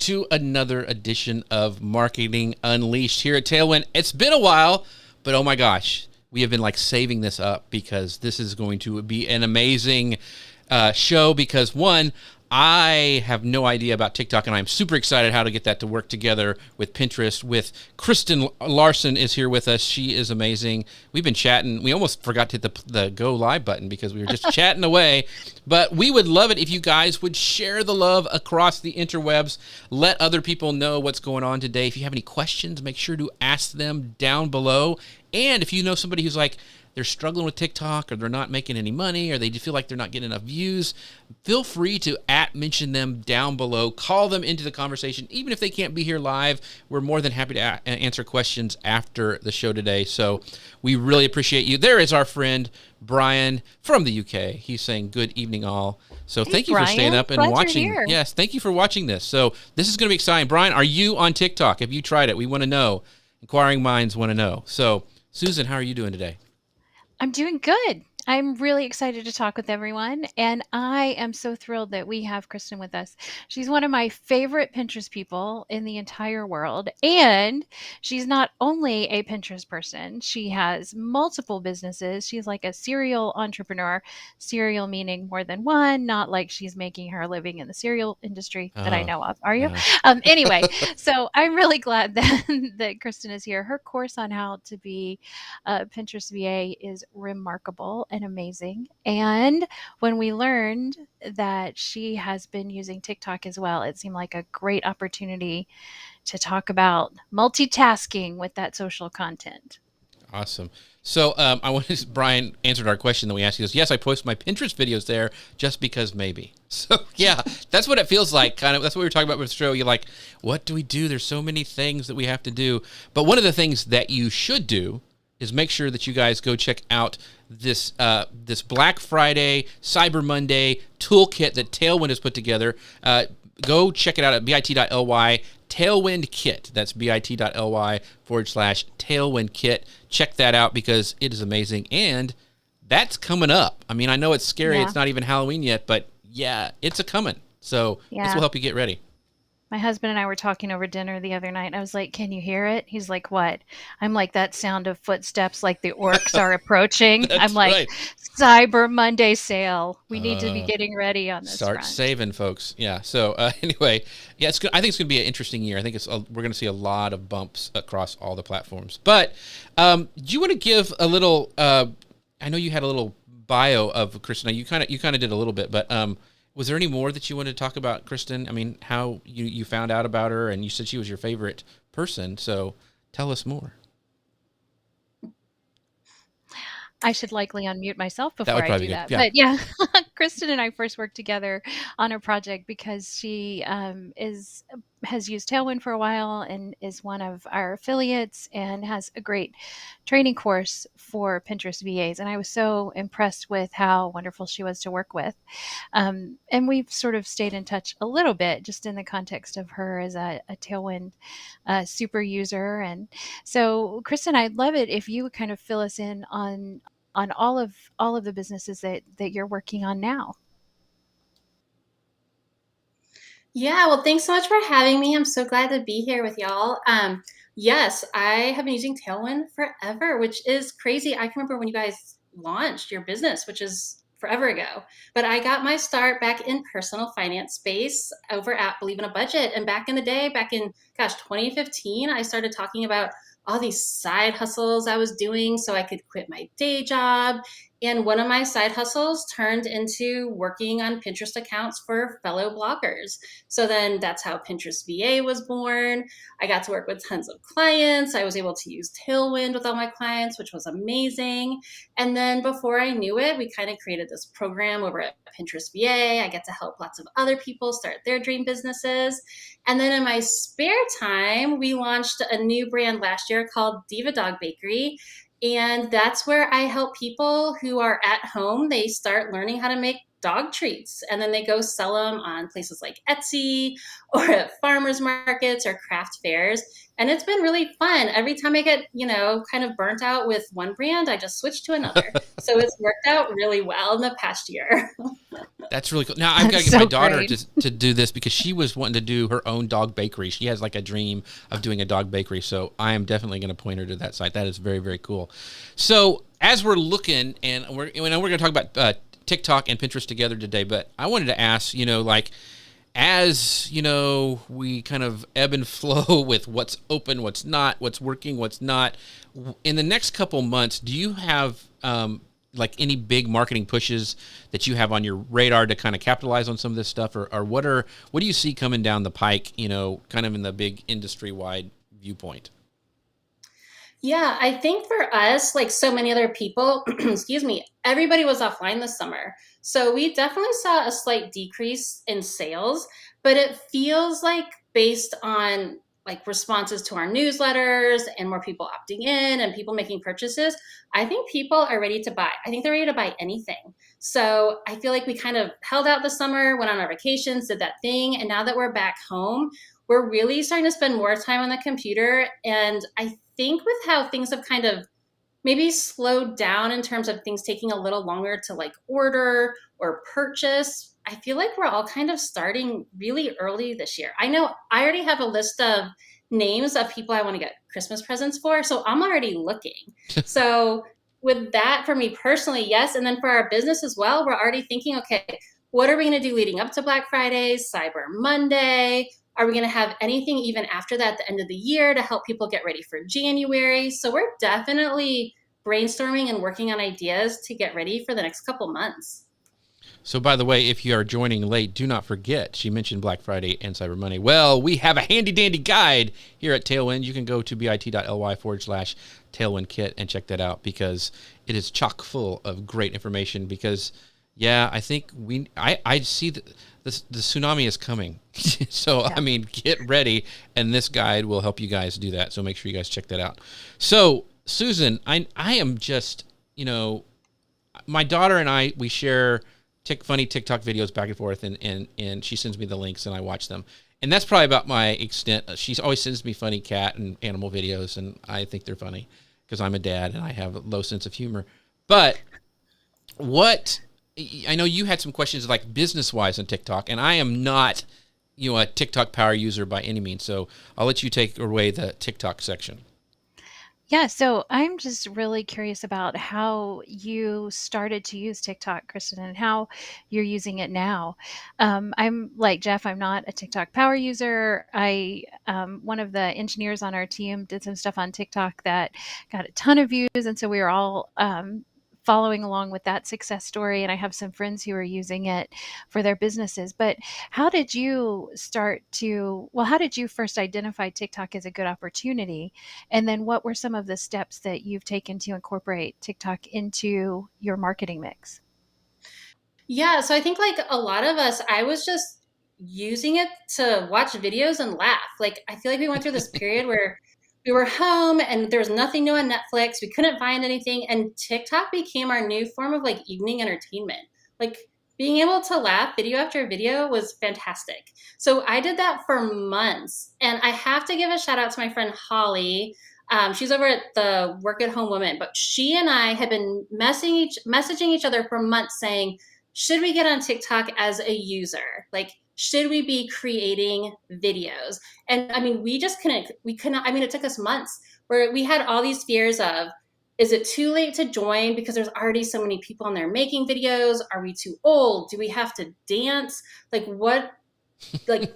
to another edition of Marketing Unleashed here at Tailwind. It's been a while, but oh my gosh, we have been like saving this up because this is going to be an amazing show because one, I have no idea about TikTok, and I'm super excited how to get that to work together with Pinterest. With Kristen Larson is here with us. She is amazing. We've been chatting. We almost forgot to hit the go live button because we were just chatting away. But we would love it if you guys would share the love across the interwebs. Let other people know what's going on today. If you have any questions, make sure to ask them down below. And if you know somebody who's like, they're struggling with TikTok or they're not making any money or they feel like they're not getting enough views, feel free to mention them down below. Call them into the conversation. Even if they can't be here live, we're more than happy to answer questions after the show today. So we really appreciate you. There is our friend Brian from the UK. He's saying good evening all. So thank you for staying up and watching. Yes, thank you for watching this. So this is going to be exciting. Brian, are you on TikTok? Have you tried it? We want to know. Inquiring minds want to know. So Susan, how are you doing today? I'm doing good. I'm really excited to talk with everyone, and I am so thrilled that we have Kristen with us. She's one of my favorite Pinterest people in the entire world, and she's not only a Pinterest person, she has multiple businesses. She's like a serial entrepreneur, serial meaning more than one, not like she's making her living in the cereal industry that I know of. Are you? Anyway, so I'm really glad that, that Kristen is here. Her course on how to be a Pinterest VA is remarkable and amazing. And when we learned that she has been using TikTok as well, it seemed like a great opportunity to talk about multitasking with that social content. Awesome. So I wanted Brian answered our question that we asked. He goes, yes, I post my Pinterest videos there just because maybe. So yeah, that's what it feels like. Kind of. That's what we were talking about with the show. You're like, what do we do? There's so many things that we have to do. But one of the things that you should do is make sure that you guys go check out this this Black Friday, Cyber Monday toolkit that Tailwind has put together. Go check it out at bit.ly, Tailwind Kit. That's bit.ly/Tailwind Kit. Check that out because it is amazing. And that's coming up. I mean, I know it's scary. Yeah. It's not even Halloween yet, but yeah, it's coming. So this will help you get ready. My husband and I were talking over dinner the other night. I was like, can you hear it? He's like, what? I'm like, that sound of footsteps like the orcs are approaching. I'm like, right. Cyber Monday sale. We need to be getting ready on this Start front. Saving, folks. Yeah. So anyway, yeah, it's good. I think it's going to be an interesting year. I think we're going to see a lot of bumps across all the platforms. But do you want to give a little, I know you had a little bio of Kristen. You kind of did a little bit, but was there any more that you wanted to talk about, Kristen? I mean, how you found out about her, and you said she was your favorite person. So tell us more. I should likely unmute myself before I do that. Yeah. But yeah, Kristen and I first worked together on a project because she has used Tailwind for a while and is one of our affiliates and has a great training course for Pinterest VAs. And I was so impressed with how wonderful she was to work with. And we've sort of stayed in touch a little bit just in the context of her as a Tailwind super user. And so, Kristen, I'd love it if you would kind of fill us in on all of the businesses that you're working on now. Yeah, well, thanks so much for having me. I'm so glad to be here with y'all. Yes, I have been using Tailwind forever, which is crazy. I can remember when you guys launched your business, which is forever ago. But I got my start back in personal finance space over at Believe in a Budget. And back in the day, back in, 2015, I started talking about all these side hustles I was doing so I could quit my day job. And one of my side hustles turned into working on Pinterest accounts for fellow bloggers. So then that's how Pinterest VA was born. I got to work with tons of clients. I was able to use Tailwind with all my clients, which was amazing. And then before I knew it, we kind of created this program over at Pinterest VA. I get to help lots of other people start their dream businesses. And then in my spare time, we launched a new brand last year called Diva Dog Bakery. And that's where I help people who are at home. They start learning how to make dog treats, and then they go sell them on places like Etsy or at farmers markets or craft fairs. And it's been really fun. Every time I get, kind of burnt out with one brand, I just switch to another. So it's worked out really well in the past year. That's really cool. Now I've got to get So my daughter great. to do this because she was wanting to do her own dog bakery. She has like a dream of doing a dog bakery. So I am definitely going to point her to that site. That is very, very cool. So as we're looking, and we're going to talk about TikTok and Pinterest together today, but I wanted to ask, like, as we kind of ebb and flow with what's open, what's not, what's working, what's not. In the next couple months, do you have like any big marketing pushes that you have on your radar to kind of capitalize on some of this stuff, or what do you see coming down the pike? Kind of in the big industry wide viewpoint. Yeah, I think for us, like so many other people, excuse me, everybody was offline this summer. So we definitely saw a slight decrease in sales, but it feels like based on like responses to our newsletters and more people opting in and people making purchases, I think people are ready to buy. I think they're ready to buy anything. So I feel like we kind of held out the summer, went on our vacations, did that thing. And now that we're back home, we're really starting to spend more time on the computer. And I think with how things have kind of maybe slowed down in terms of things taking a little longer to like order or purchase, I feel like we're all kind of starting really early this year. I know I already have a list of names of people I want to get Christmas presents for, so I'm already looking. So with that, for me personally, yes. And then for our business as well, we're already thinking, okay, what are we going to do leading up to Black Friday, Cyber Monday? Are we going to have anything even after that at the end of the year to help people get ready for January? So we're definitely brainstorming and working on ideas to get ready for the next couple months. So, by the way, if you are joining late, do not forget, she mentioned Black Friday and Cyber Monday. Well, we have a handy-dandy guide here at Tailwind. You can go to bit.ly/Tailwind Kit and check that out because it is chock full of great information because, yeah, I think I see that the tsunami is coming. So, yeah. I mean, get ready, and this guide will help you guys do that. So make sure you guys check that out. So, Susan, I am just, my daughter and I, we share funny TikTok videos back and forth, and she sends me the links, and I watch them. And that's probably about my extent. She always sends me funny cat and animal videos, and I think they're funny because I'm a dad, and I have a low sense of humor. But I know you had some questions like business-wise on TikTok, and I am not, a TikTok power user by any means. So I'll let you take away the TikTok section. Yeah, so I'm just really curious about how you started to use TikTok, Kristen, and how you're using it now. I'm like Jeff, I'm not a TikTok power user. One of the engineers on our team did some stuff on TikTok that got a ton of views, and so we were all following along with that success story. And I have some friends who are using it for their businesses. But how did you first identify TikTok as a good opportunity? And then what were some of the steps that you've taken to incorporate TikTok into your marketing mix? Yeah, so I think like a lot of us, I was just using it to watch videos and laugh. Like I feel like we went through this period where we were home and there was nothing new on Netflix. We couldn't find anything, and TikTok became our new form of like evening entertainment. Like being able to laugh video after video was fantastic. So I did that for months, and I have to give a shout out to my friend Holly. She's over at the Work at Home Woman, but she and I had been messaging each other for months saying, should we get on TikTok as a user? Like, should we be creating videos? And I mean, we could not, I mean, it took us months where we had all these fears of, is it too late to join because there's already so many people on there making videos? Are we too old? Do we have to dance?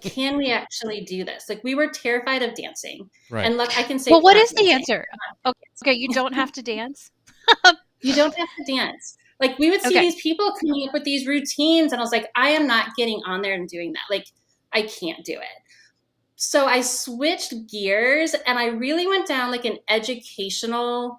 Can we actually do this? Like, we were terrified of dancing. Right. And look, I can say, well, what is the answer? Okay, you don't have to dance. You don't have to dance. Like we would see these people coming up with these routines, and I was like, I am not getting on there and doing that. Like, I can't do it. So I switched gears and I really went down like an educational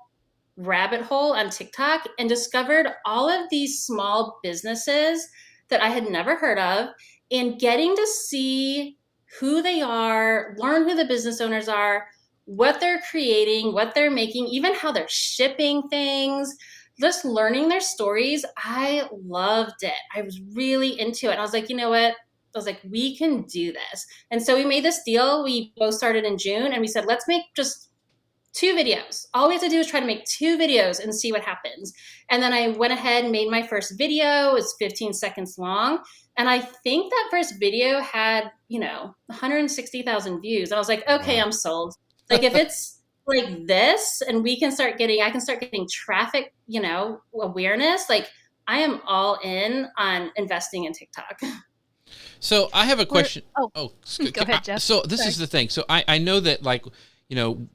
rabbit hole on TikTok and discovered all of these small businesses that I had never heard of, and getting to see who they are, learn who the business owners are, what they're creating, what they're making, even how they're shipping things. Just learning their stories, I loved it. I was really into it. I was like, you know what? I was like, we can do this. And so we made this deal. We both started in June, and we said, let's make just 2 videos. All we have to do is try to make 2 videos and see what happens. And then I went ahead and made my first video. It's 15 seconds long. And I think that first video had, 160,000 views. And I was like, okay, Wow. I'm sold. Like if it's like this and I can start getting traffic, awareness, like I am all in on investing in TikTok. So I have a question. Go ahead, Jeff. So this is the thing. So I know that, like,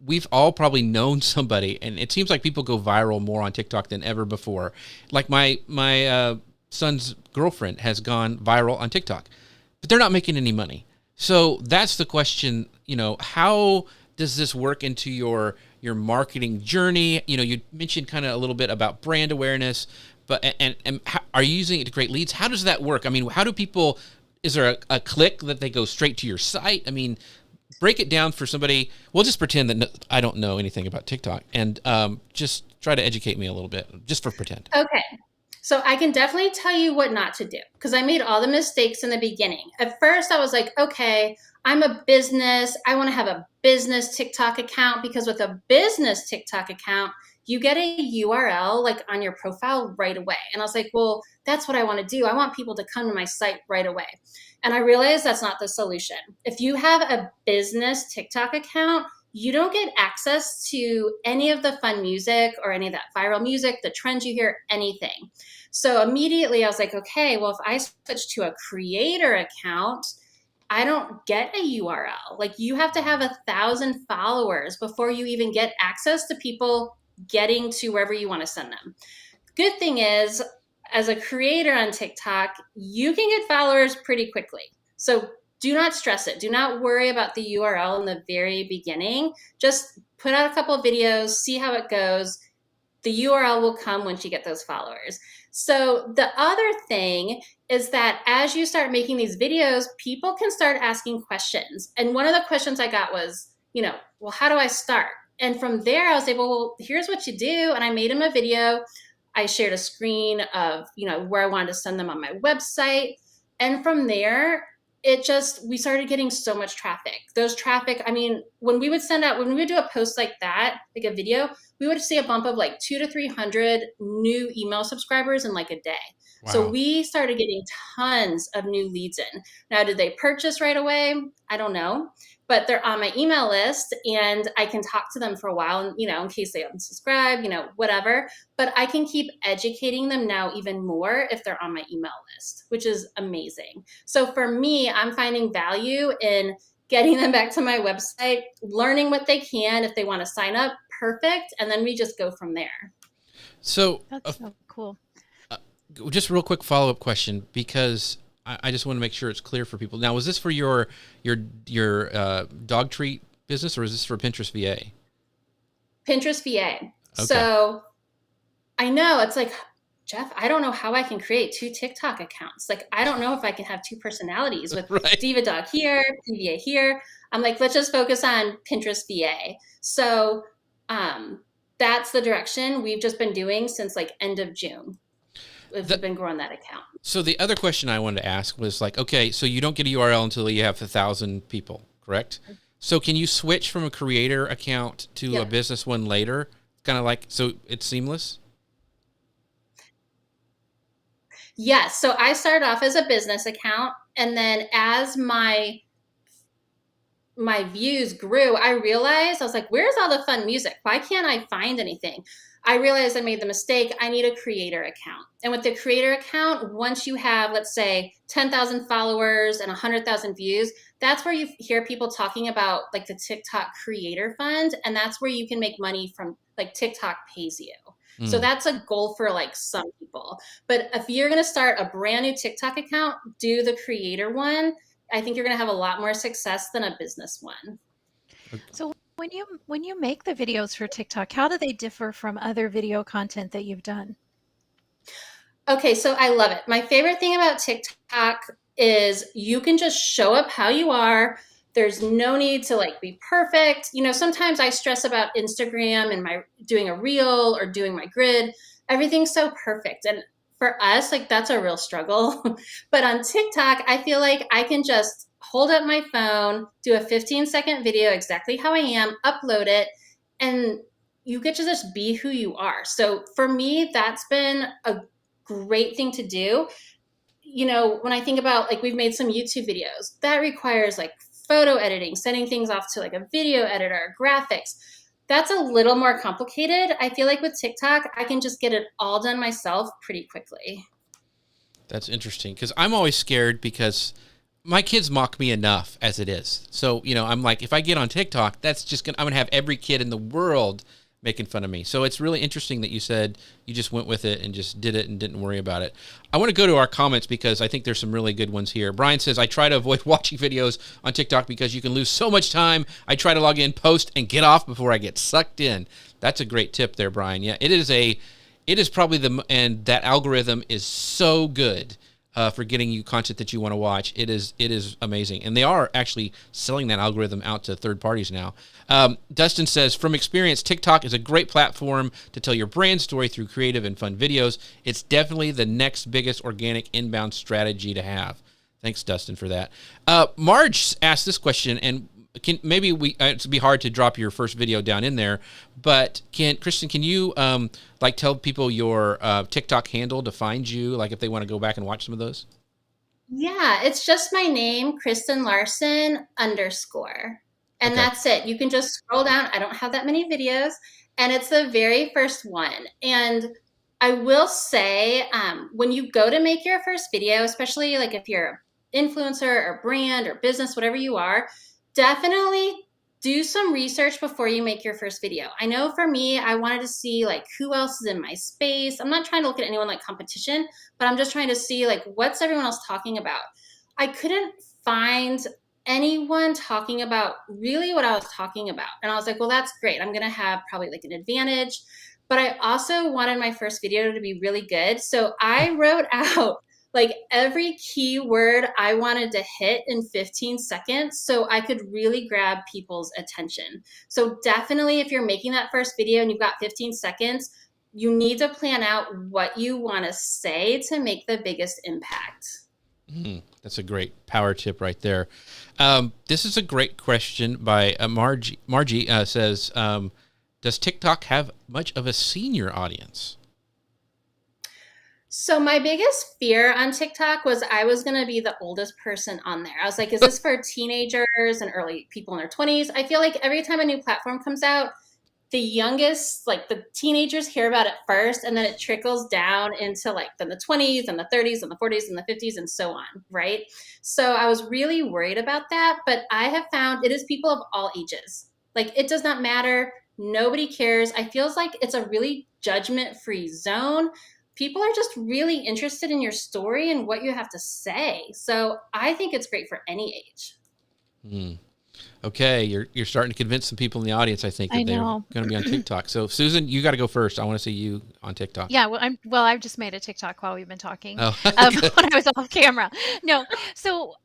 we've all probably known somebody, and it seems like people go viral more on TikTok than ever before. Like my son's girlfriend has gone viral on TikTok, but they're not making any money. So that's the question. How does this work into your marketing journey? You mentioned kind of a little bit about brand awareness, but and how, are you using it to create leads? How does that work? I mean, how do people? Is there a click that they go straight to your site? I mean, break it down for somebody. We'll just pretend that I don't know anything about TikTok, and just try to educate me a little bit, just for pretend. Okay. So I can definitely tell you what not to do, because I made all the mistakes in the beginning. At first, I was like, okay, I'm a business. I want to have a business TikTok account, because with a business TikTok account, you get a URL like on your profile right away. And I was like, well, that's what I want to do. I want people to come to my site right away. And I realized that's not the solution. If you have a business TikTok account, you don't get access to any of the fun music or any of that viral music, the trends you hear, anything. So immediately I was like, okay, well, if I switch to a creator account, I don't get a URL. Like you have to have 1,000 followers before you even get access to people getting to wherever you want to send them. Good thing is, as a creator on TikTok, you can get followers pretty quickly. So do not stress it. Do not worry about the URL in the very beginning. Just put out a couple of videos, see how it goes. The URL will come once you get those followers. So the other thing is that as you start making these videos, people can start asking questions. And one of the questions I got was, well, how do I start? And from there, I was able, well, here's what you do. And I made them a video. I shared a screen of, where I wanted to send them on my website. And from there, we started getting so much traffic. Those traffic, I mean, when we would do a post like that, like a video, we would see a bump of like 200 to 300 new email subscribers in like a day. Wow. So we started getting tons of new leads in. Now, did they purchase right away? I don't know, but they're on my email list and I can talk to them for a while and, in case they unsubscribe, whatever, but I can keep educating them now even more if they're on my email list, which is amazing. So for me, I'm finding value in getting them back to my website, learning what they can. If they want to sign up, perfect. And then we just go from there. So that's so cool. Just a real quick follow-up question, because I just want to make sure it's clear for people. Now, was this for your dog treat business, or is this for Pinterest VA? Pinterest VA. Okay. So I know it's like, Jeff, I don't know how I can create 2 TikTok accounts. Like, I don't know if I can have 2 personalities with right. Diva Dog here, PVA here. I'm like, let's just focus on Pinterest VA. So that's the direction we've just been doing since like end of June. We've been growing that account. So the other question I wanted to ask was like, okay, so you don't get a URL until you have 1,000 people, correct? So can you switch from a creator account to a business one later? Kind of like, so it's seamless? Yes. So I started off as a business account, and then as my views grew, I realized, I was like, where's all the fun music? Why can't I find anything? I realized I made the mistake. I need a creator account. And with the creator account, once you have, let's say, 10,000 followers and 100,000 views, that's where you hear people talking about like the TikTok creator fund. And that's where you can make money from, like, TikTok pays you. So that's a goal for like some people. But if you're going to start a brand new TikTok account, do the creator one. I think you're going to have a lot more success than a business one. So when you make the videos for TikTok, how do they differ from other video content that you've done? Okay, so I love it. My favorite thing about TikTok is you can just show up how you are. There's no need to like be perfect. Sometimes I stress about Instagram and my doing a reel or doing my grid. Everything's so perfect. And for us, like, that's a real struggle. But on TikTok, I feel like I can just hold up my phone, do a 15-second video exactly how I am, upload it, and you get to just be who you are. So for me, that's been a great thing to do. When I think about, like, we've made some YouTube videos that requires like photo editing, sending things off to like a video editor, graphics. That's a little more complicated. I feel like with TikTok, I can just get it all done myself pretty quickly. That's interesting, because I'm always scared because my kids mock me enough as it is. So, I'm like, if I get on TikTok, I'm going to have every kid in the world making fun of me. So it's really interesting that you said you just went with it and just did it and didn't worry about it. I want to go to our comments because I think there's some really good ones here. Brian says, I try to avoid watching videos on TikTok because you can lose so much time. I try to log in, post, and get off before I get sucked in. That's a great tip there, Brian. Yeah, it is probably and that algorithm is so good for getting you content that you want to watch. It is amazing. And they are actually selling that algorithm out to third parties now. Dustin says, from experience, TikTok is a great platform to tell your brand story through creative and fun videos. It's definitely the next biggest organic inbound strategy to have. Thanks, Dustin, for that. Marge asked this question, and it'd be hard to drop your first video down in there, but Kristen, can you tell people your TikTok handle to find you, like if they want to go back and watch some of those? Yeah, it's just my name, Kristen Larson _. And that's it. You can just scroll down. I don't have that many videos, and it's the very first one. And I will say, when you go to make your first video, especially like if you're an influencer or brand or business, whatever you are, definitely do some research before you make your first video. I know for me, I wanted to see like who else is in my space. I'm not trying to look at anyone like competition, but I'm just trying to see like what's everyone else talking about. I couldn't find anyone talking about really what I was talking about. And I was like, well, that's great. I'm going to have probably like an advantage. But I also wanted my first video to be really good. So I wrote out like every keyword I wanted to hit in 15 seconds so I could really grab people's attention. So definitely, if you're making that first video and you've got 15 seconds, you need to plan out what you want to say to make the biggest impact. That's a great power tip right there. This is a great question by Margie. Margie says, does TikTok have much of a senior audience? So my biggest fear on TikTok was I was going to be the oldest person on there. I was like, is this for teenagers and early people in their 20s? I feel like every time a new platform comes out, the youngest, like the teenagers hear about it first, and then it trickles down into like then the 20s and the 30s and the 40s and the 50s and so on, right? So I was really worried about that, but I have found it is people of all ages. Like, it does not matter. Nobody cares. I feels like it's a really judgment-free zone. People are just really interested in your story and what you have to say. So I think it's great for any age. Okay, you're starting to convince some people in the audience, I think, that they're going to be on TikTok. So, Susan, you got to go first. I want to see you on TikTok. Yeah, I've just made a TikTok while we've been talking. When I was off camera. No, so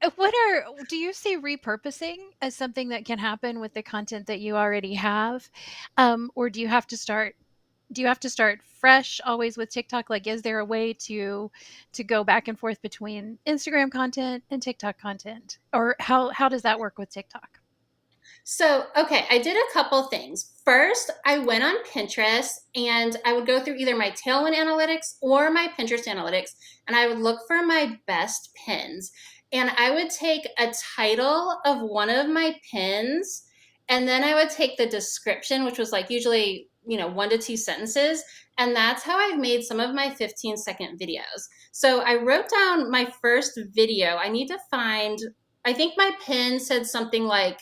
do you see repurposing as something that can happen with the content that you already have, or do you have to start fresh always with TikTok? Like, is there a way to go back and forth between Instagram content and TikTok content, or how does that work with TikTok? So, okay, I did a couple things. First, I went on Pinterest and I would go through either my Tailwind analytics or my Pinterest analytics, and I would look for my best pins. And I would take a title of one of my pins, and then I would take the description, which was like usually, 1 to 2 sentences. And that's how I've made some of my 15-second videos. So I wrote down my first video. I need to find, I think my pin said something like,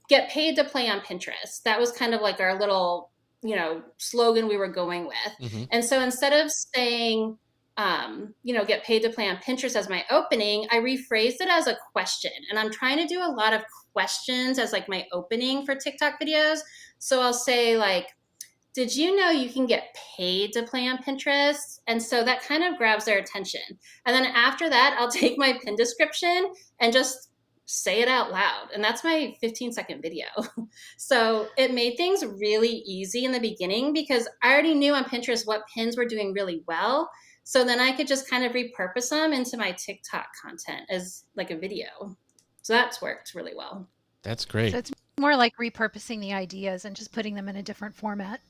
get paid to play on Pinterest. That was kind of like our little, slogan we were going with. Mm-hmm. And so instead of saying, get paid to play on Pinterest as my opening, I rephrased it as a question. And I'm trying to do a lot of questions as like my opening for TikTok videos. So I'll say like, did you know you can get paid to play on Pinterest? And so that kind of grabs their attention. And then after that, I'll take my pin description and just say it out loud. And that's my 15-second video. So it made things really easy in the beginning because I already knew on Pinterest what pins were doing really well. So then I could just kind of repurpose them into my TikTok content as like a video. So that's worked really well. That's great. More like repurposing the ideas and just putting them in a different format.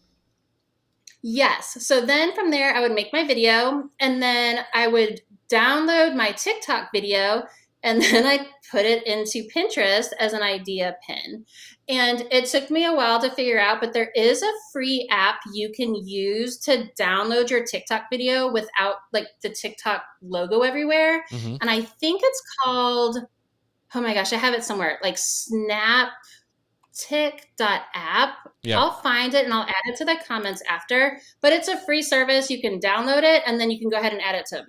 Yes. So then from there, I would make my video and then I would download my TikTok video and then I put it into Pinterest as an idea pin. And it took me a while to figure out, but there is a free app you can use to download your TikTok video without like the TikTok logo everywhere. Mm-hmm. And I think it's called, oh my gosh, I have it somewhere, like Snap tick.app. Yeah. I'll find it and I'll add it to the comments after, but it's a free service. You can download it and then you can go ahead and add it to,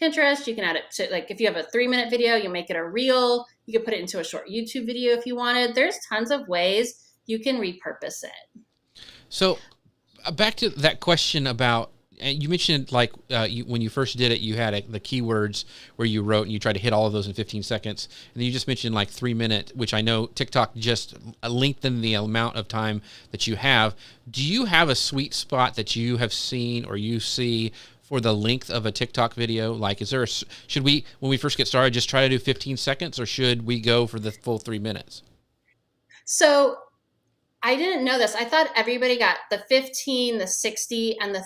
Pinterest. You can add it to, like, if you have a 3-minute video, you make it a reel. You can put it into a short YouTube video if you wanted. There's tons of ways you can repurpose it. So back to that question about, and you mentioned like when you first did it, you had the keywords where you wrote and you tried to hit all of those in 15 seconds. And then you just mentioned like 3-minute, which I know TikTok just lengthened the amount of time that you have. Do you have a sweet spot that you have seen or you see for the length of a TikTok video? Like, should we, when we first get started, just try to do 15 seconds or should we go for the full 3 minutes? So I didn't know this. I thought everybody got the 15, the 60, and the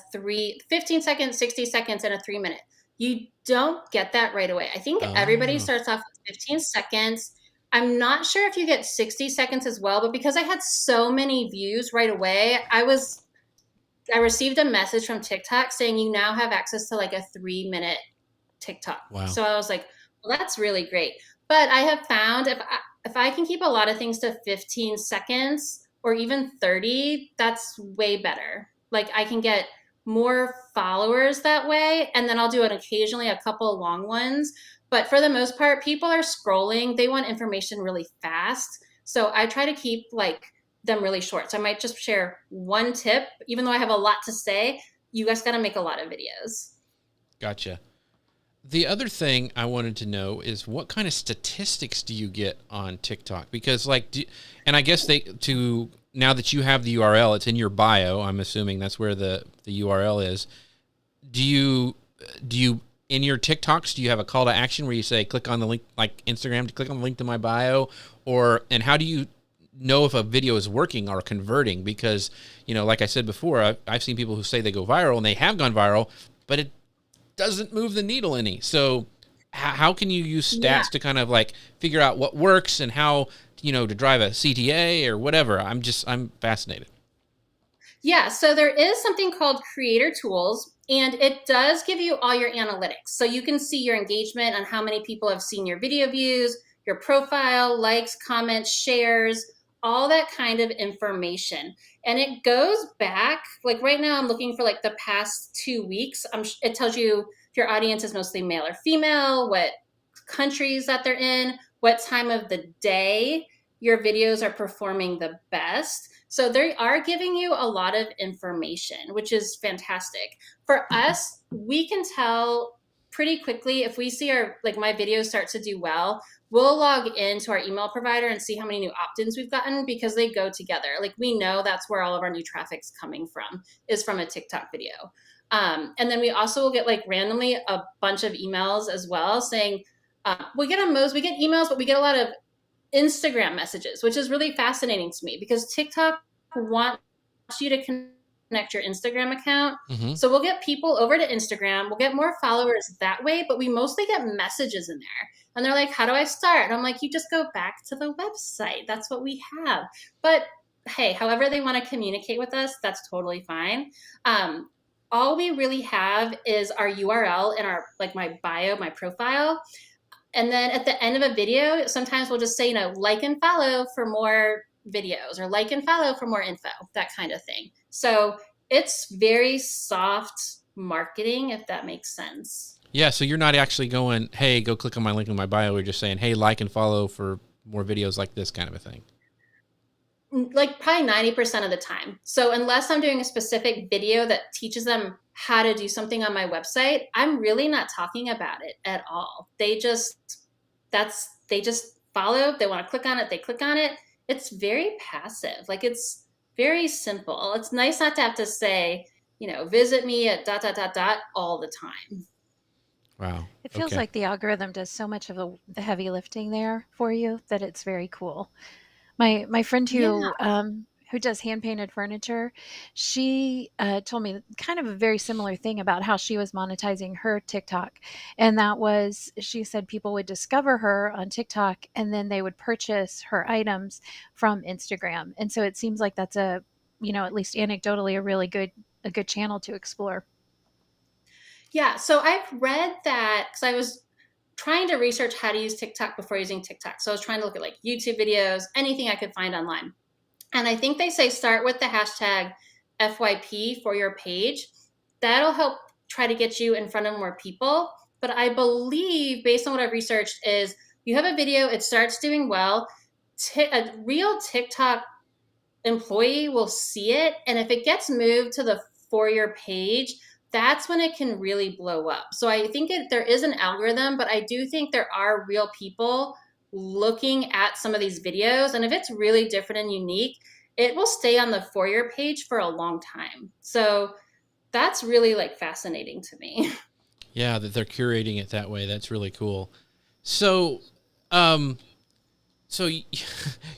15 seconds, 60 seconds, and a 3-minute. You don't get that right away. I think everybody starts off with 15 seconds. I'm not sure if you get 60 seconds as well, but because I had so many views right away, I received a message from TikTok saying you now have access to like a 3-minute TikTok. Wow. So I was like, well, that's really great. But I have found if I can keep a lot of things to 15 seconds, or even 30, that's way better. Like I can get more followers that way. And then I'll do it occasionally, a couple long ones. But for the most part, people are scrolling. They want information really fast. So I try to keep like them really short. So I might just share one tip, even though I have a lot to say. You guys got to make a lot of videos. Gotcha. The other thing I wanted to know is what kind of statistics do you get on TikTok? Because and I guess now that you have the URL, it's in your bio. I'm assuming that's where the URL is. Do you in your TikToks, do you have a call to action where you say, click on the link, like Instagram, to click on the link to my bio? And how do you know if a video is working or converting? Because, like I said before, I've seen people who say they go viral and they have gone viral, but it doesn't move the needle any. So how can you use stats to kind of like figure out what works and how, to drive a CTA or whatever? I'm fascinated. Yeah. So there is something called Creator Tools, and it does give you all your analytics. So you can see your engagement on how many people have seen your video views, your profile, likes, comments, shares, all that kind of information. And it goes back, like right now I'm looking for like the past 2 weeks. It tells you if your audience is mostly male or female, what countries that they're in, what time of the day your videos are performing the best. So they are giving you a lot of information, which is fantastic. For us, we can tell pretty quickly if we see my videos start to do well. We'll log into our email provider and see how many new opt-ins we've gotten because they go together. Like we know that's where all of our new traffic's coming from, is from a TikTok video. And then we also will get like randomly a bunch of emails as well saying, we get emails, but we get a lot of Instagram messages, which is really fascinating to me because TikTok wants you to connect your Instagram account. Mm-hmm. So we'll get people over to Instagram. We'll get more followers that way, but we mostly get messages in there. And they're like, how do I start? And I'm like, you just go back to the website. That's what we have. But hey, however they want to communicate with us, that's totally fine. All we really have is our URL in our, like my bio, my profile. And then at the end of a video, sometimes we'll just say, like and follow for more videos or like and follow for more info, that kind of thing. So it's very soft marketing, if that makes sense. Yeah, so you're not actually going, hey, go click on my link in my bio. We're just saying, hey, like and follow for more videos like this kind of a thing. Like probably 90% of the time. So unless I'm doing a specific video that teaches them how to do something on my website, I'm really not talking about it at all. They just follow. If they want to click on it, they click on it. It's very passive. Like it's very simple. It's nice not to have to say, visit me at ... all the time. Wow. It feels like the algorithm does so much of the heavy lifting there for you that it's very cool. My friend Yeah. who does hand painted furniture, she told me kind of a very similar thing about how she was monetizing her TikTok, and that was she said people would discover her on TikTok and then they would purchase her items from Instagram, and so it seems like that's a at least anecdotally a good channel to explore. Yeah. So I've read that because I was trying to research how to use TikTok before using TikTok. So I was trying to look at like YouTube videos, anything I could find online. And I think they say start with the hashtag FYP for your page. That'll help try to get you in front of more people. But I believe, based on what I've researched, is you have a video, it starts doing well. A real TikTok employee will see it. And if it gets moved to the for your page, that's when it can really blow up. So I think there is an algorithm, but I do think there are real people looking at some of these videos. And if it's really different and unique, it will stay on the for your page for a long time. So that's really like fascinating to me. Yeah, that they're curating it that way. That's really cool. So, um, so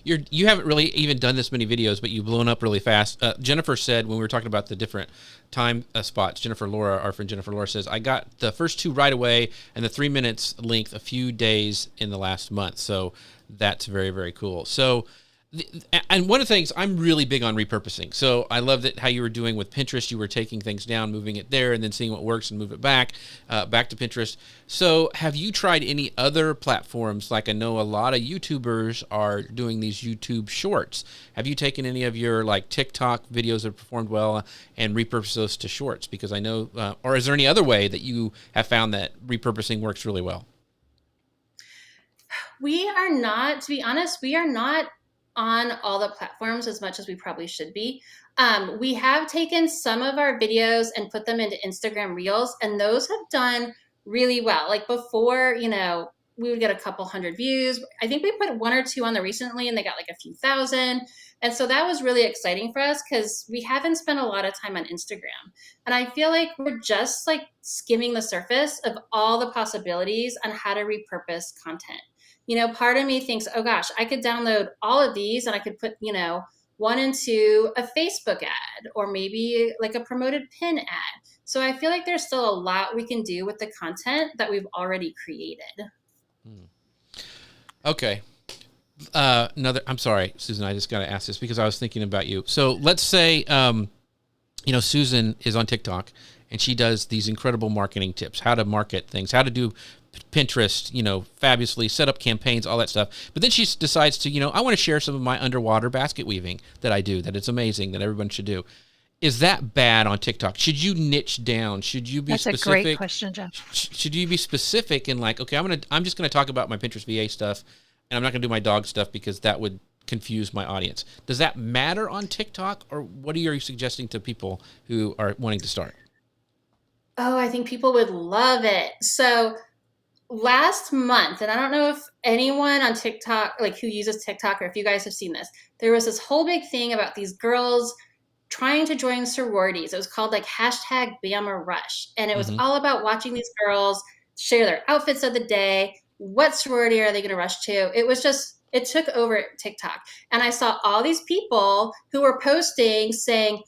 you haven't really even done this many videos, but you've blown up really fast. Jennifer said when we were talking about the different time spots, our friend Jennifer Laura says, I got the first 2 right away and the 3 minutes length a few days in the last month. So that's very, very cool. So, and one of the things I'm really big on repurposing. So I love that how you were doing with Pinterest. You were taking things down, moving it there, and then seeing what works and move it back to Pinterest. So have you tried any other platforms? Like I know a lot of YouTubers are doing these YouTube shorts. Have you taken any of your like TikTok videos that performed well and repurposed those to shorts? Because I know, or is there any other way that you have found that repurposing works really well? We are not, to be honest, we are not on all the platforms as much as we probably should be. We have taken some of our videos and put them into Instagram Reels, and those have done really well. Like before, we would get a couple hundred views. I think we put 1 or 2 on there recently, and they got like a few thousand. And so that was really exciting for us because we haven't spent a lot of time on Instagram. And I feel like we're just like skimming the surface of all the possibilities on how to repurpose content. Part of me thinks, oh gosh, I could download all of these and I could put, 1 into a Facebook ad or maybe like a promoted pin ad. So I feel like there's still a lot we can do with the content that we've already created. Okay. I'm sorry, Susan, I just got to ask this because I was thinking about you. So let's say, Susan is on TikTok and she does these incredible marketing tips, how to market things, how to do Pinterest, fabulously set up campaigns, all that stuff. But then she decides to, I want to share some of my underwater basket weaving that I do, that it's amazing, that everyone should do. Is that bad on TikTok? Should you niche down? Should you be specific? That's a great question, Jeff. Should you be specific and like, okay, I'm just going to talk about my Pinterest VA stuff and I'm not going to do my dog stuff because that would confuse my audience. Does that matter on TikTok, or what are you suggesting to people who are wanting to start? Oh, I think people would love it. So last month, and I don't know if anyone on TikTok, like who uses TikTok, or if you guys have seen this, there was this whole big thing about these girls trying to join sororities. It was called like hashtag Bama Rush. And it was all about watching these girls share their outfits of the day. What sorority are they going to rush to? It took over TikTok. And I saw all these people who were posting saying,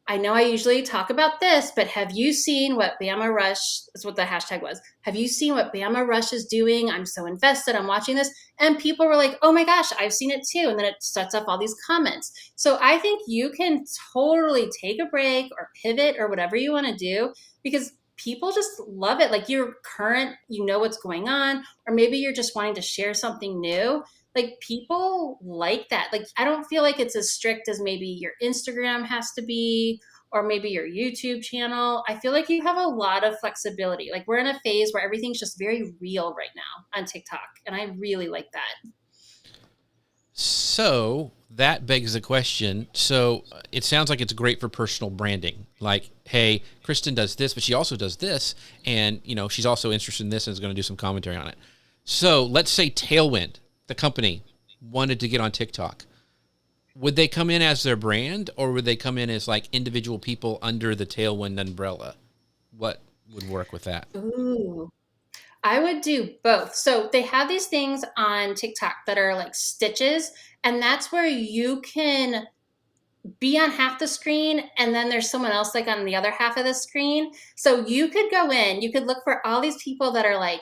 I know I usually talk about this, but have you seen what Bama Rush, that's what the hashtag was. Have you seen what Bama Rush is doing? I'm so invested. I'm watching this. And people were like, oh my gosh, I've seen it too. And then it sets up all these comments. So I think you can totally take a break or pivot or whatever you want to do, because people just love it. Like you're current, you know what's going on, or maybe you're just wanting to share something new. Like people like that. Like I don't feel like it's as strict as maybe your Instagram has to be, or maybe your YouTube channel. I feel like you have a lot of flexibility. Like we're in a phase where everything's just very real right now on TikTok, and I really like that. So that begs the question. So it sounds like it's great for personal branding. Like, hey, Kristen does this, but she also does this, and she's also interested in this and is going to do some commentary on it. So let's say Tailwind, the company, wanted to get on TikTok. Would they come in as their brand, or would they come in as like individual people under the Tailwind umbrella? What would work with that? Ooh. I would do both. So they have these things on TikTok that are like stitches, and that's where you can be on half the screen and then there's someone else like on the other half of the screen. So you could go in, you could look for all these people that are like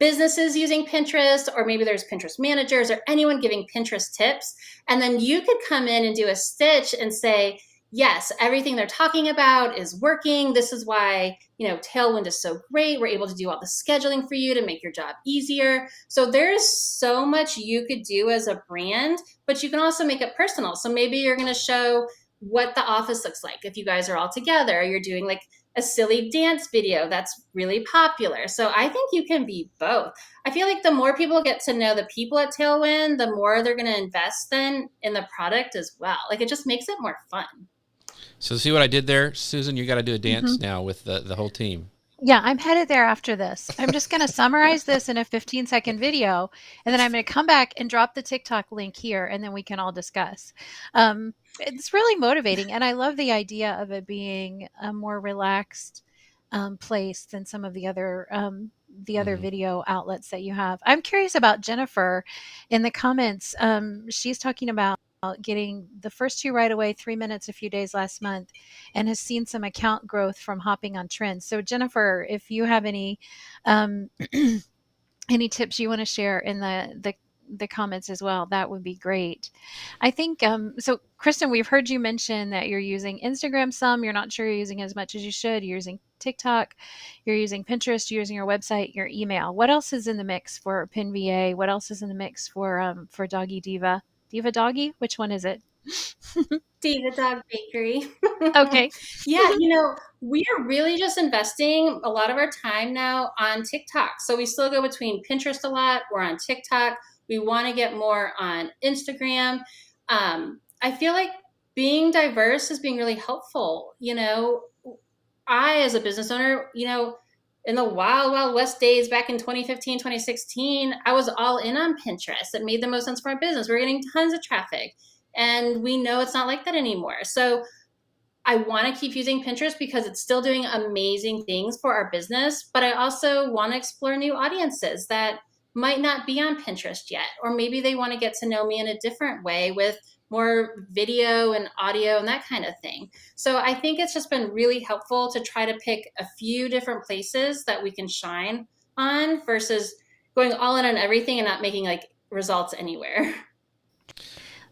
businesses using Pinterest, or maybe there's Pinterest managers or anyone giving Pinterest tips. And then you could come in and do a stitch and say, yes, everything they're talking about is working. This is why, Tailwind is so great. We're able to do all the scheduling for you to make your job easier. So there's so much you could do as a brand, but you can also make it personal. So maybe you're going to show what the office looks like if you guys are all together. You're doing like a silly dance video that's really popular. So I think you can be both. I feel like the more people get to know the people at Tailwind, the more they're going to invest then in the product as well. Like it just makes it more fun. So see what I did there, Susan? You got to do a dance now with the whole team. Yeah, I'm headed there after this. I'm just going to summarize this in a 15-second video, and then I'm going to come back and drop the TikTok link here, and then we can all discuss. It's really motivating, and I love the idea of it being a more relaxed place than some of the other video outlets that you have. I'm curious about Jennifer in the comments. She's talking about getting the first 2 right away, 3 minutes a few days last month, and has seen some account growth from hopping on trends. So Jennifer, if you have any any tips you want to share in the comments as well, that would be great. I think so Kristen, we've heard you mention that you're using Instagram some, you're not sure you're using as much as you should, you're using TikTok, you're using Pinterest, you're using your website, your email. What else is in the mix for PinVA? What else is in the mix for Doggy Diva? Diva Doggy? Which one is it? Diva Dog Bakery. Okay. Yeah, we are really just investing a lot of our time now on TikTok. So we still go between Pinterest a lot. We're on TikTok. We want to get more on Instagram. I feel like being diverse is being really helpful. I, as a business owner, in the wild, wild west days back in 2015, 2016, I was all in on Pinterest. It made the most sense for our business. We were getting tons of traffic. And we know it's not like that anymore. So I want to keep using Pinterest because it's still doing amazing things for our business. But I also want to explore new audiences that might not be on Pinterest yet. Or maybe they want to get to know me in a different way with more video and audio and that kind of thing. So I think it's just been really helpful to try to pick a few different places that we can shine on versus going all in on everything and not making like results anywhere.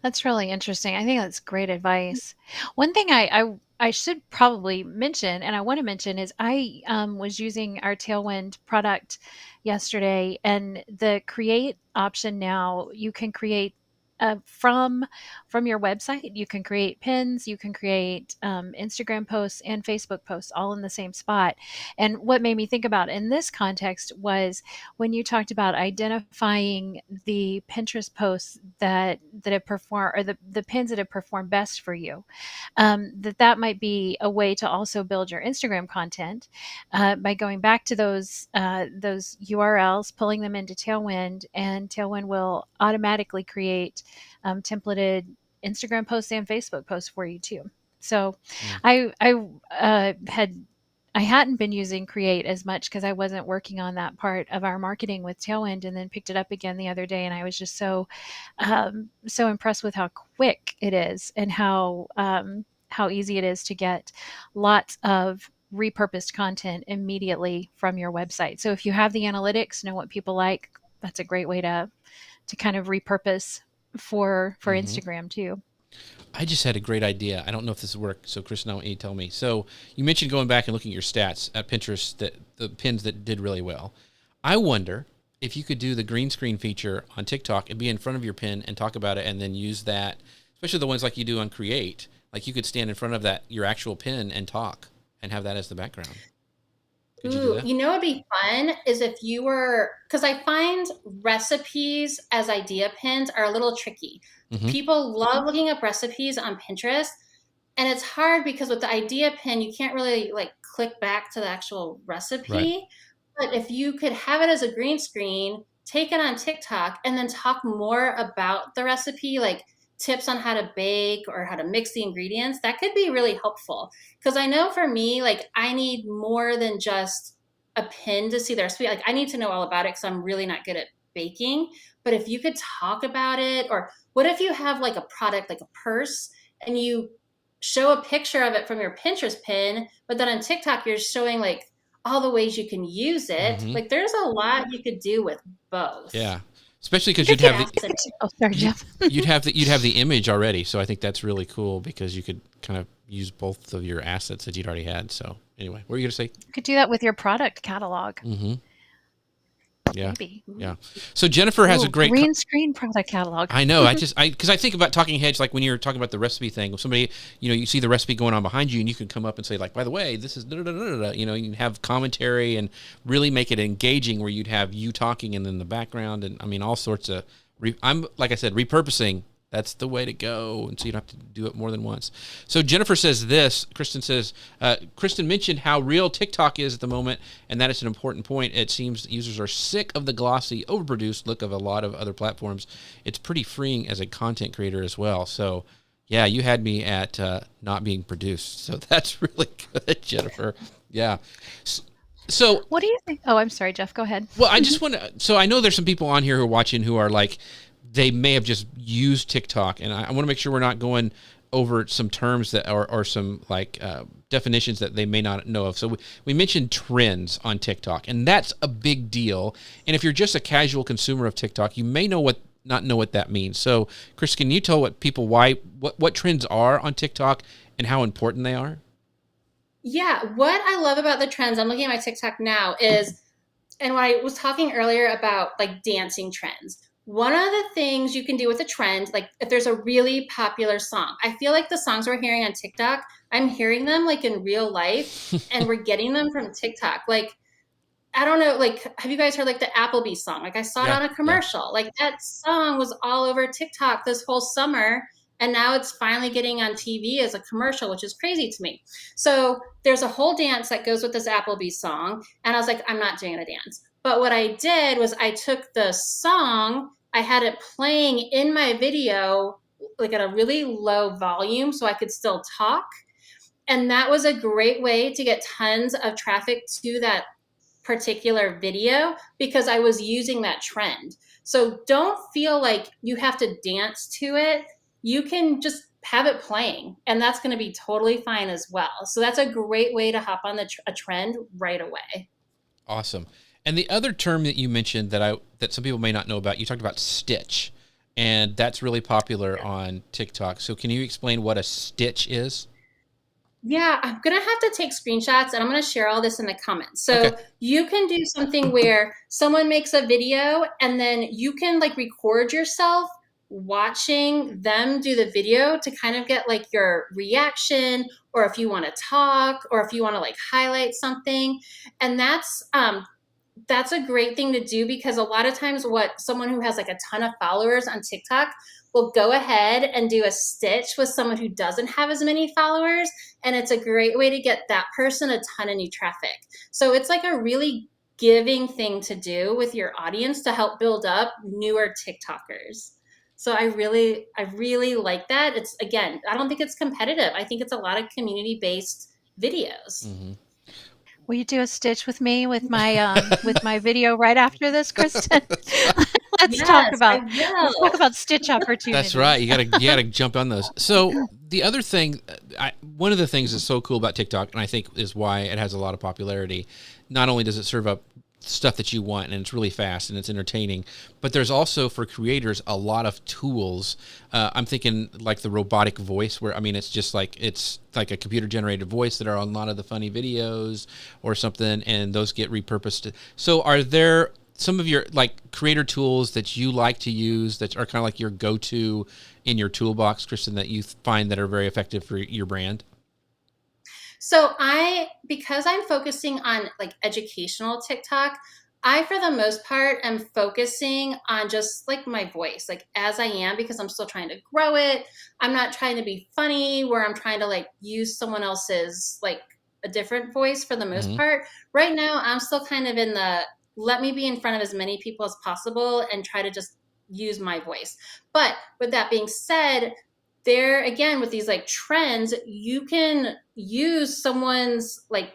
That's really interesting. I think that's great advice. One thing I should probably mention, and I want to mention, is I was using our Tailwind product yesterday, and the create option now, you can create from your website. You can create pins, you can create Instagram posts and Facebook posts all in the same spot. And what made me think about in this context was when you talked about identifying the Pinterest posts that have performed, or the pins that have performed best for you, that might be a way to also build your Instagram content by going back to those URLs, pulling them into Tailwind, and Tailwind will automatically create templated Instagram posts and Facebook posts for you too. So I hadn't been using Create as much because I wasn't working on that part of our marketing with Tailwind, and then picked it up again the other day, and I was just so impressed with how quick it is and how easy it is to get lots of repurposed content immediately from your website. So if you have the analytics, know what people like, that's a great way to kind of repurpose for Instagram too. I just had a great idea. I don't know if this will work. So, Kristen, I want you to tell me. So, you mentioned going back and looking at your stats at Pinterest, that the pins that did really well. I wonder if you could do the green screen feature on TikTok and be in front of your pin and talk about it, and then use that, especially the ones like you do on Create. Like you could stand in front of your actual pin and talk and have that as the background. Could you do that? What'd be fun is if you were, because I find recipes as idea pins are a little tricky. People love looking up recipes on Pinterest, and it's hard because with the idea pin, you can't really like click back to the actual recipe. Right. But if you could have it as a green screen, take it on TikTok, and then talk more about the recipe, like tips on how to bake or how to mix the ingredients, that could be really helpful. Because I know for me, like I need more than just a pin to see the recipe, like I need to know all about it because I'm really not good at baking. But if you could talk about it, or what if you have like a product, like a purse, and you show a picture of it from your Pinterest pin, but then on TikTok, you're showing like all the ways you can use it. Mm-hmm. Like there's a lot you could do with both. Yeah. Especially because You you'd could have do- the Oh, sorry, Jeff. you'd have the image already. So I think that's really cool because you could kind of use both of your assets that you'd already had. So anyway, what were you gonna say? You could do that with your product catalog. Mm-hmm. Yeah. Maybe. Yeah. So Jennifer has a great green screen product catalog. I know. Because I think about talking heads, like when you're talking about the recipe thing, if somebody, you see the recipe going on behind you and you can come up and say like, by the way, this is, you can have commentary and really make it engaging where you'd have you talking and then the background. And I mean, all sorts of, like I said, repurposing. That's the way to go. And so you don't have to do it more than once. So Jennifer says this, Kristen mentioned how real TikTok is at the moment, and that is an important point. It seems users are sick of the glossy, overproduced look of a lot of other platforms. It's pretty freeing as a content creator as well. So yeah, you had me at not being produced. So that's really good, Jennifer. Yeah. So what do you think? Oh, I'm sorry, Jeff. Go ahead. Well, I just want to, so I know there's some people on here who are watching who are like, they may have just used TikTok, and I want to make sure we're not going over some terms that or some like definitions that they may not know of. So we mentioned trends on TikTok, and that's a big deal. And if you're just a casual consumer of TikTok, you may not know what that means. So, Chris, can you tell what trends are on TikTok and how important they are? Yeah, what I love about the trends, I'm looking at my TikTok now, is, and when I was talking earlier about like dancing trends, one of the things you can do with a trend, like if there's a really popular song, I feel like the songs we're hearing on TikTok, I'm hearing them like in real life and we're getting them from TikTok. Like, I don't know, like, have you guys heard like the Applebee's song? Like I saw it on a commercial. Like that song was all over TikTok this whole summer. And now it's finally getting on TV as a commercial, which is crazy to me. So there's a whole dance that goes with this Applebee's song. And I was like, I'm not doing the dance. But what I did was I took the song, I had it playing in my video, like at a really low volume so I could still talk. And that was a great way to get tons of traffic to that particular video because I was using that trend. So don't feel like you have to dance to it. You can just have it playing, and that's going to be totally fine as well. So that's a great way to hop on a trend right away. Awesome. And the other term that you mentioned that some people may not know about, you talked about stitch, and that's really popular on TikTok. So can you explain what a stitch is? Yeah, I'm going to have to take screenshots and I'm going to share all this in the comments. So you can do something where someone makes a video and then you can like record yourself watching them do the video to kind of get like your reaction, or if you want to talk, or if you want to like highlight something. And that's a great thing to do because a lot of times what someone who has like a ton of followers on TikTok will go ahead and do a stitch with someone who doesn't have as many followers. And it's a great way to get that person a ton of new traffic. So it's like a really giving thing to do with your audience to help build up newer TikTokers. So I really like that. It's, again, I don't think it's competitive. I think it's a lot of community-based videos. Mm-hmm. Will you do a stitch with me with my video right after this, Kristen? Let's talk about stitch opportunities. That's right. You gotta jump on those. So the other thing, one of the things that's so cool about TikTok, and I think is why it has a lot of popularity. Not only does it serve up stuff that you want, and it's really fast and it's entertaining, but there's also for creators a lot of tools. I'm thinking like the robotic voice, where it's like a computer generated voice that are on a lot of the funny videos or something, and those get repurposed. So are there some of your like creator tools that you like to use that are kind of like your go-to in your toolbox, Kristen, that you find that are very effective for your brand? So because I'm focusing on like educational TikTok, I, for the most part, am focusing on just like my voice, like as I am, because I'm still trying to grow it. I'm not trying to be funny where I'm trying to like use someone else's, like a different voice for the most part. Right now, I'm still kind of in the, let me be in front of as many people as possible and try to just use my voice. But with that being said, there again, with these like trends, you can use someone's like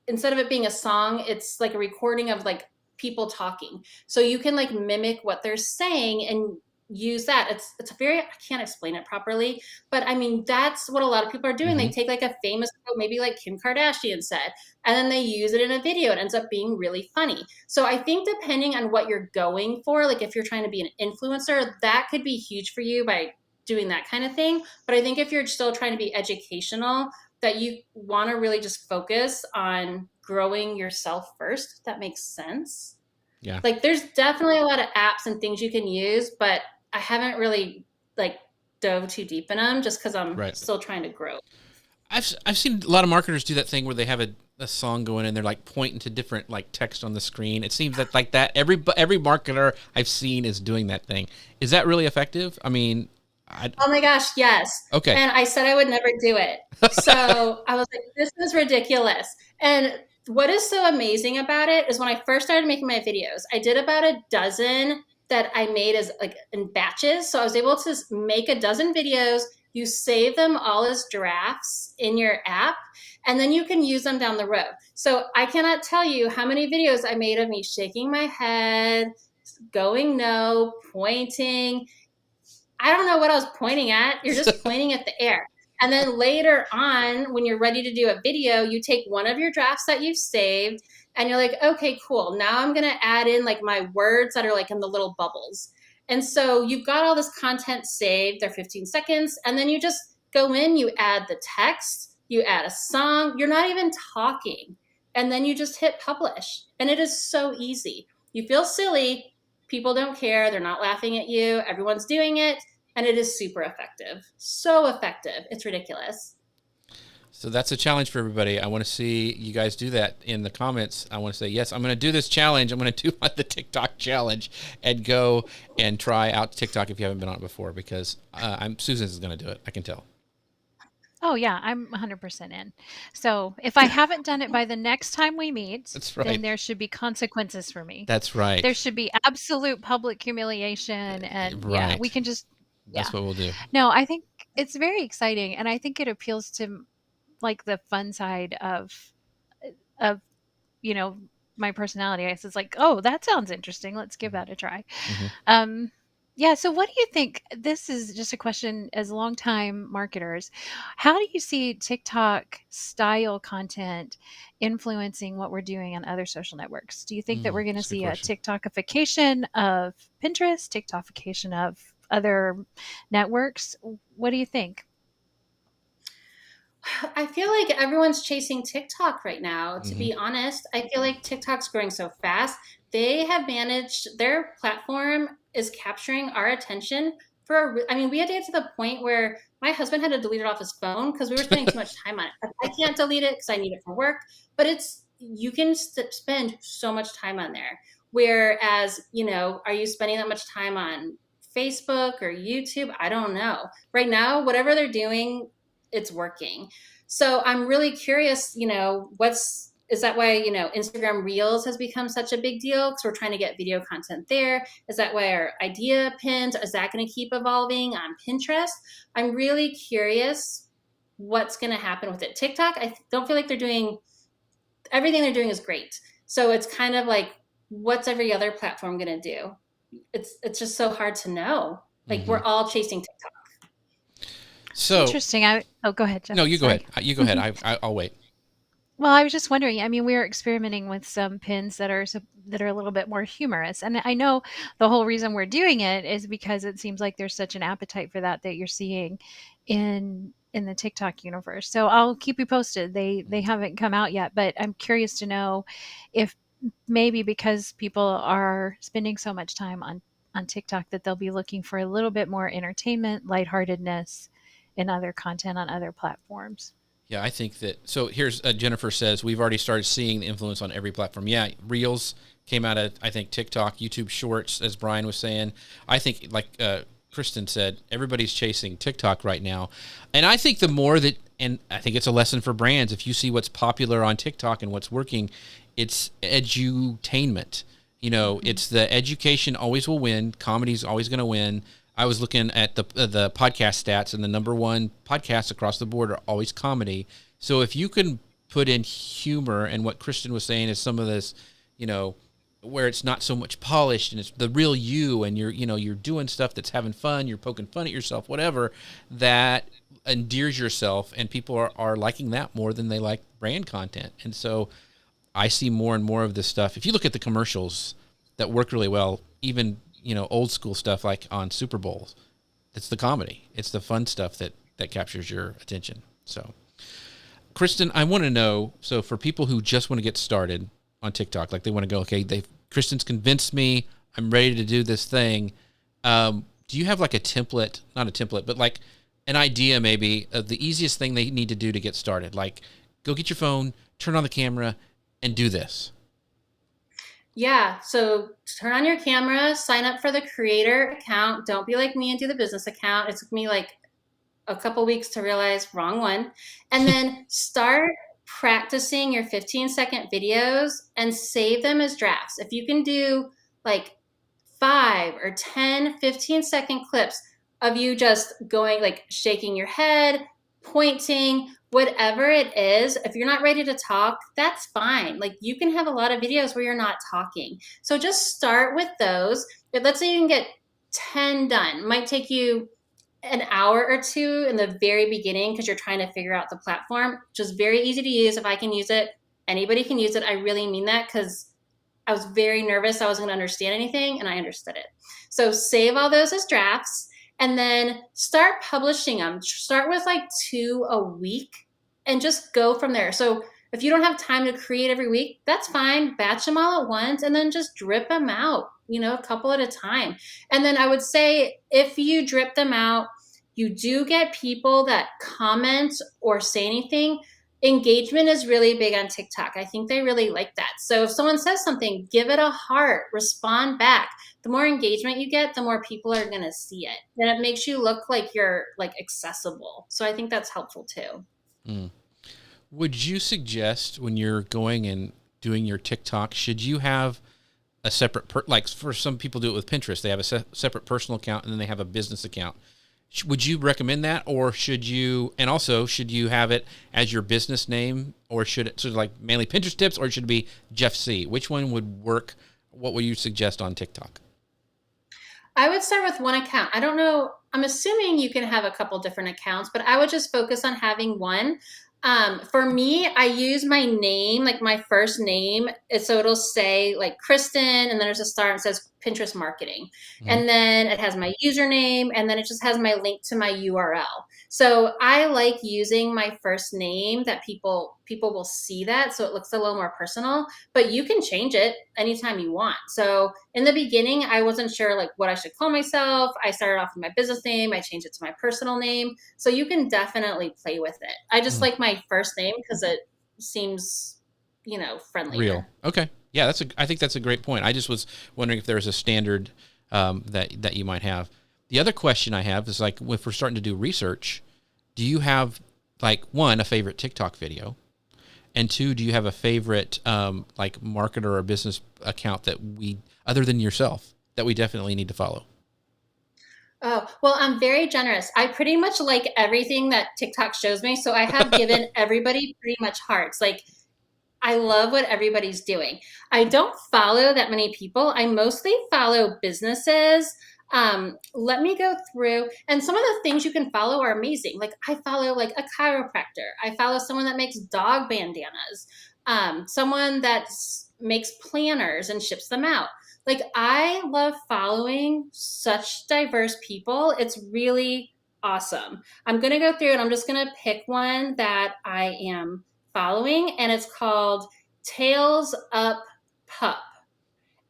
instead of it being a song, it's like a recording of like people talking. So you can like mimic what they're saying and use that. It's a very, I can't explain it properly, but I mean, that's what a lot of people are doing. They take like a famous quote, maybe like Kim Kardashian said, and then they use it in a video. It ends up being really funny. So I think depending on what you're going for, like if you're trying to be an influencer, that could be huge for you by doing that kind of thing. But I think if you're still trying to be educational, that you want to really just focus on growing yourself first, if that makes sense. Yeah. Like there's definitely a lot of apps and things you can use, but I haven't really like dove too deep in them just because I'm still trying to grow. I've seen a lot of marketers do that thing where they have a song going and they're like pointing to different like text on the screen. It seems that like that every marketer I've seen is doing that thing. Is that really effective? I mean, oh my gosh, yes. Okay. And I said I would never do it. So I was like, this is ridiculous. And what is so amazing about it is when I first started making my videos, I did about a dozen that I made as like in batches. So I was able to make a dozen videos. You save them all as drafts in your app, and then you can use them down the road. So I cannot tell you how many videos I made of me shaking my head, going no, pointing. I don't know what I was pointing at. You're just pointing at the air. And then later on, when you're ready to do a video, you take one of your drafts that you've saved and you're like, okay, cool. Now I'm going to add in like my words that are like in the little bubbles. And so you've got all this content saved. They're 15 seconds. And then you just go in, you add the text, you add a song. You're not even talking. And then you just hit publish. And it is so easy. You feel silly. People don't care. They're not laughing at you. Everyone's doing it. And it is super effective. So effective. It's ridiculous. So that's a challenge for everybody. I want to see you guys do that in the comments. I want to say, yes, I'm going to do this challenge. I'm going to do the TikTok challenge and go and try out TikTok if you haven't been on it before, because Susan's going to do it. I can tell. Oh, yeah, I'm 100% in. So if I haven't done it by the next time we meet, that's right, then there should be consequences for me. That's right. There should be absolute public humiliation. And yeah, we can just... That's what we'll do. No, I think it's very exciting. And I think it appeals to like the fun side of, you know, my personality. It's like, oh, that sounds interesting. Let's give that a try. Yeah. So what do you think? This is just a question as longtime marketers. How do you see TikTok style content influencing what we're doing on other social networks? Do you think that we're going to see a TikTokification of Pinterest, TikTokification of other networks? What do you think? I feel like everyone's chasing TikTok right now, to be honest. I feel like TikTok's growing so fast. They have managed, their platform is capturing our attention I mean, we had to get to the point where my husband had to delete it off his phone because we were spending too much time on it. I can't delete it because I need it for work, but you can spend so much time on there. Whereas, you know, are you spending that much time on Facebook or YouTube? I don't know. Right now, whatever they're doing, it's working. So I'm really curious, you know, is that why, you know, Instagram Reels has become such a big deal because we're trying to get video content there? Is that why our idea pins, is that going to keep evolving on Pinterest? I'm really curious what's going to happen with it. TikTok, I don't feel like everything they're doing is great. So it's kind of like, what's every other platform going to do? It's just so hard to know. Like we're all chasing TikTok. So interesting. Go ahead, Jeff. No, you go ahead. You go ahead. I'll wait. Well, I was just wondering. I mean, we're experimenting with some pins that are a little bit more humorous, and I know the whole reason we're doing it is because it seems like there's such an appetite for that you're seeing in the TikTok universe. So I'll keep you posted. They haven't come out yet, but I'm curious to know if maybe because people are spending so much time on TikTok that they'll be looking for a little bit more entertainment, lightheartedness, and other content on other platforms. Yeah, I think that. So here's Jennifer says, we've already started seeing the influence on every platform. Yeah, Reels came out of, I think, TikTok, YouTube Shorts, as Brian was saying. I think, like Kristen said, everybody's chasing TikTok right now. And I think the more that, and I think it's a lesson for brands, if you see what's popular on TikTok and what's working, it's edutainment. You know, it's the education always will win. Comedy's always going to win. I was looking at the podcast stats, and the number one podcasts across the board are always comedy. So if you can put in humor, and what Kristen was saying is some of this, you know, where it's not so much polished and it's the real you, and you're doing stuff that's having fun, you're poking fun at yourself, whatever, that endears yourself, and people are liking that more than they like brand content. And so I see more and more of this stuff. If you look at the commercials that work really well, even, old school stuff like on Super Bowls, it's the comedy, it's the fun stuff that captures your attention. So Kristen, I want to know, so for people who just want to get started on TikTok, like they want to go, okay, Kristen's convinced me, I'm ready to do this thing. Do you have like a template, not a template, but like an idea maybe of the easiest thing they need to do to get started? Like, go get your phone, turn on the camera, and do this. Yeah, so turn on your camera, sign up for the creator account. Don't be like me and do the business account. It took me like a couple weeks to realize wrong one. And then start practicing your 15-second videos and save them as drafts. If you can do like 5 or 10, 15-second clips of you just going, like shaking your head, pointing, whatever it is. If you're not ready to talk, that's fine. Like, you can have a lot of videos where you're not talking. So just start with those. Let's say you can get 10 done. It might take you an hour or two in the very beginning because you're trying to figure out the platform. Just very easy to use. If I can use it, anybody can use it. I really mean that, because I was very nervous I wasn't going to understand anything, and I understood it. So save all those as drafts, and then start publishing them. Start with like 2 a week and just go from there. So if you don't have time to create every week, that's fine. Batch them all at once and then just drip them out, a couple at a time. And then I would say, if you drip them out, you do get people that comment or say anything. Engagement is really big on TikTok. I think they really like that. So if someone says something, give it a heart, respond back. The more engagement you get, the more people are going to see it. And it makes you look like you're like accessible. So I think that's helpful too. Mm. Would you suggest, when you're going and doing your TikTok, should you have a separate, like for some people do it with Pinterest, they have a separate personal account and then they have a business account. Would you recommend that, or should you have it as your business name, or should it sort of like mainly Pinterest tips, or should it be Jeff C? Which one would work? What would you suggest on TikTok? I would start with one account. I don't know. I'm assuming you can have a couple different accounts, but I would just focus on having one. For me, I use my name, like my first name. So it'll say like Kristen, and then there's a star and it says Pinterest marketing. Mm-hmm. And then it has my username, and then it just has my link to my URL. So I like using my first name, that people will see that. So it looks a little more personal, but you can change it anytime you want. So in the beginning, I wasn't sure like what I should call myself. I started off with my business name. I changed it to my personal name. So you can definitely play with it. I just like my first name because it seems, friendlier. Real. Okay. Yeah, I think that's a great point. I just was wondering if there was a standard that you might have. The other question I have is, like, if we're starting to do research, do you have, like, one, a favorite TikTok video, and two, do you have a favorite like marketer or business account that other than yourself, that we definitely need to follow? Oh, well, I'm very generous. I pretty much like everything that TikTok shows me. So I have given everybody pretty much hearts. Like, I love what everybody's doing. I don't follow that many people. I mostly follow businesses. Let me go through, and some of the things you can follow are amazing. Like, I follow like a chiropractor. I follow someone that makes dog bandanas. Someone that makes planners and ships them out. Like, I love following such diverse people. It's really awesome. I'm going to go through and I'm just going to pick one that I am following, and it's called Tails Up Pup.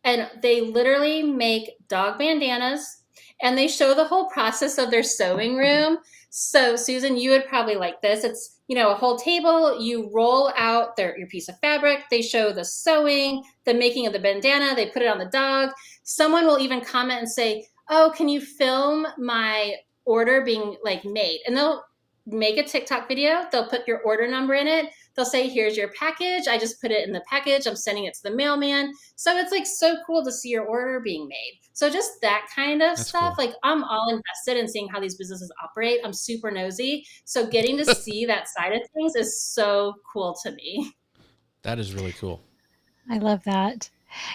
And they literally make dog bandanas, and they show the whole process of their sewing room. So Susan, you would probably like this. It's, a whole table. You roll out your piece of fabric. They show the sewing, the making of the bandana. They put it on the dog. Someone will even comment and say, oh, can you film my order being like made? And they'll make a TikTok video. They'll put your order number in it. they'll say, here's your package. I just put it in the package. I'm sending it to the mailman. So it's like so cool to see your order being made. So just that kind of That's stuff, cool. like I'm all invested in seeing how these businesses operate. I'm super nosy. So getting to see that side of things is so cool to me. That is really cool. I love that.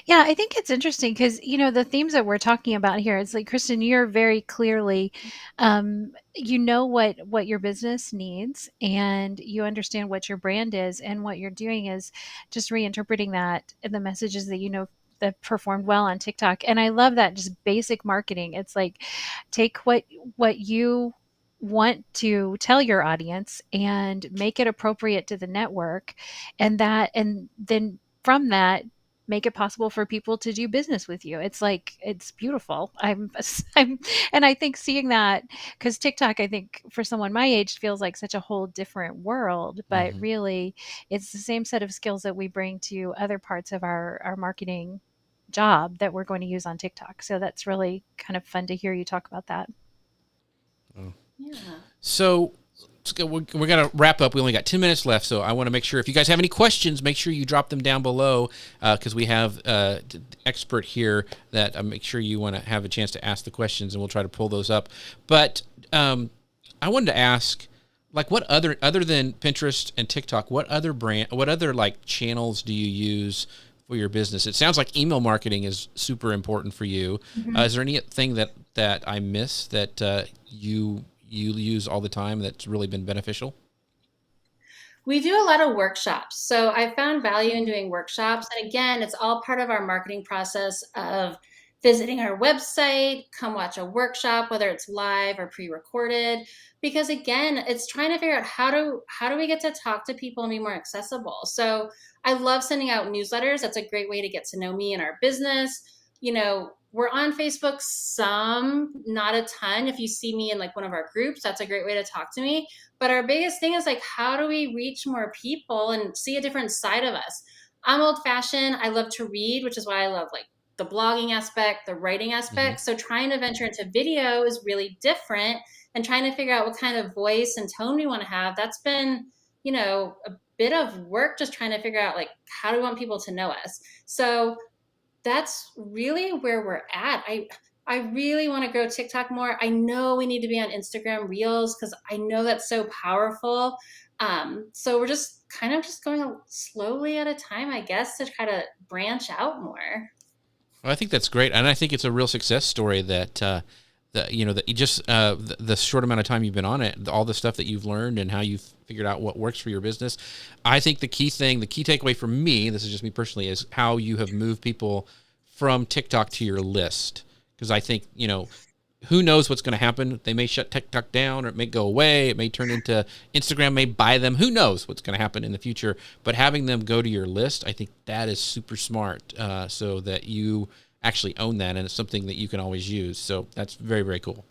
Yeah, I think it's interesting because, the themes that we're talking about here, it's like, Kristen, you're very clearly, you know what your business needs, and you understand what your brand is, and what you're doing is just reinterpreting that and the messages that that performed well on TikTok. And I love that, just basic marketing. It's like, take what you want to tell your audience and make it appropriate to the network, and then from that, make it possible for people to do business with you. It's like, it's beautiful. I'm and I think seeing that, because TikTok, I think for someone my age, feels like such a whole different world, but Hmm. really it's the same set of skills that we bring to other parts of our marketing job that we're going to use on TikTok. So that's really kind of fun to hear you talk about that. Oh. Yeah. So we're going to wrap up. We only got 10 minutes left, so I want to make sure if you guys have any questions, make sure you drop them down below, because we have expert here that make sure you want to have a chance to ask the questions, and we'll try to pull those up. But I wanted to ask, like, what other than Pinterest and TikTok, what other like channels do you use for your business? It sounds like email marketing is super important for you. Mm-hmm. Is there anything that I miss that you use all the time that's really been beneficial? We do a lot of workshops. So I found value in doing workshops. And again, it's all part of our marketing process of visiting our website, come watch a workshop, whether it's live or pre-recorded. Because again, it's trying to figure out how do we get to talk to people and be more accessible. So I love sending out newsletters. That's a great way to get to know me and our business. We're on Facebook some, not a ton. If you see me in like one of our groups, that's a great way to talk to me. But our biggest thing is like, how do we reach more people and see a different side of us? I'm old fashioned. I love to read, which is why I love like the blogging aspect, the writing Hmm. aspect. So trying to venture into video is really different, and trying to figure out what kind of voice and tone we want to have. That's been, a bit of work, just trying to figure out like, how do we want people to know us? So that's really where we're at. I really want to grow TikTok more. I know we need to be on Instagram Reels because I know that's so powerful. So we're just kind of just going slowly at a time, I guess, to try to branch out more. Well, I think that's great, and I think it's a real success story that you just the short amount of time you've been on it, all the stuff that you've learned and how you've figured out what works for your business. I think the key takeaway for me, this is just me personally, is how you have moved people from TikTok to your list. Because I think, who knows what's going to happen? They may shut TikTok down, or it may go away. It may turn into Instagram, may buy them. Who knows what's going to happen in the future? But having them go to your list, I think that is super smart, so that you actually own that, and it's something that you can always use. So that's very, very cool.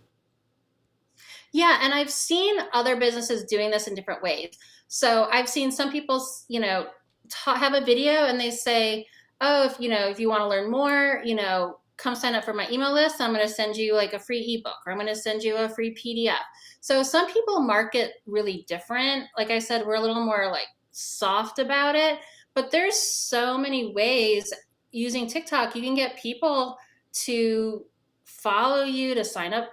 Yeah, and I've seen other businesses doing this in different ways. So I've seen some people, have a video and they say, "Oh, if you want to learn more, come sign up for my email list. I'm going to send you like a free ebook, or I'm going to send you a free PDF." So some people market really different. Like I said, we're a little more like soft about it, but there's so many ways using TikTok you can get people to follow you, to sign up,